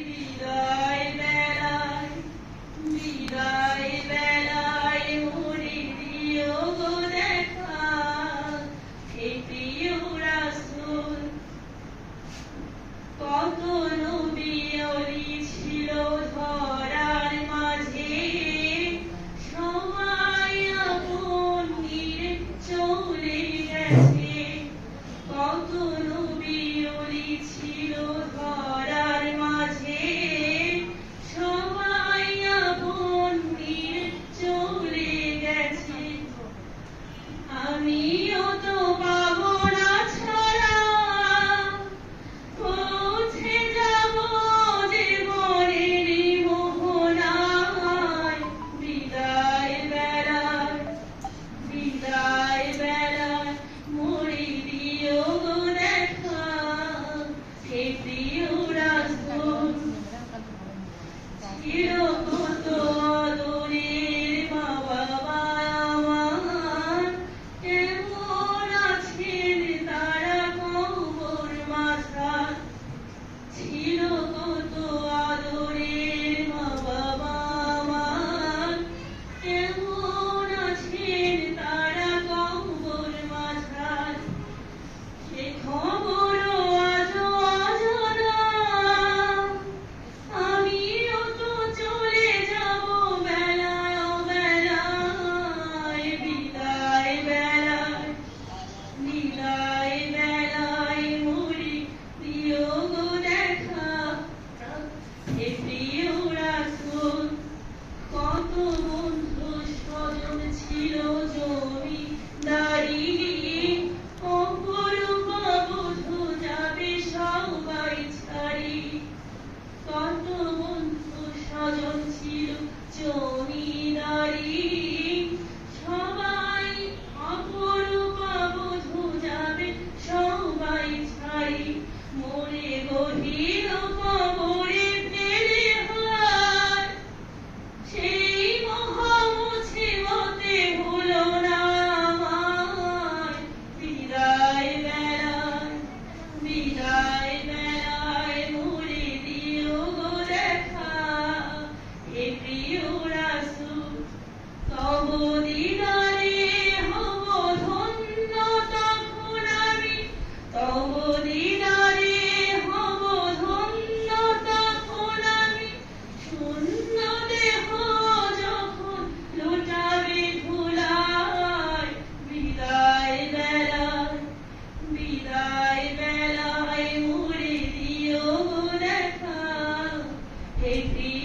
বিদায় বেলায় বিদায় বেলায় মরে দিও গো দেখা, হে প্রিয় রাসূল। কত নবী অলি ছিল ধরার মাঝে, সবাই আপন নিয়ে চলে গেছে। কত নবী অলি ছিল ধরার মাঝে, সবাই আপন নিয়ে চলে গেছে। আমিও তো পাবো না ছাড়া, পৌঁছে যাব জীবনের মোহনায়। বিদায় বেলায় বিদায় বেলায় মরে দিও গো দেখা, হে প্রিয় রাসূল। ছিল কত আদরের মা বাবা আমার, কেমন আছেন তারা কবর মাঝায়। ছিল কত আদরের মা বাবা আমার, কেমন আছেন তারা কবর মাঝায়। সে খবরও আজও অজানা, আমিও তো চলে যাব বেলায় অবেলায়। বিদায় বেলায় বিদায় বেলায় মরে দিও গো দেখা, হে প্রিয় রাসূল। কত বন্ধু স্বজন ছিল জমিদারি, অপরূপা বধূ যাবে সবাই ছাড়ি। কত বন্ধু স্বজন ছিল জমিদারি, সবাই অপরূপা বধূ যাবে সবাই ছাড়ি। মরে গভীর কবরে ফেলে হয়, সেই মহা মুসিবতে হলো না আমায়। বিদায় বেলায় বিদায় বেলায় মরে দিও গো দেখা, হে প্রিয় রাসূল। তব দিদারে হব ধন্য তখন আমি, তব দিদারে হব ধন্য তখন আমি। শূন্য দেহ যখন লুটাবে ধুলায়। বিদায় বেলায় বিদায় বেলায় মরে দিও গো দেখা, হে প্রিয়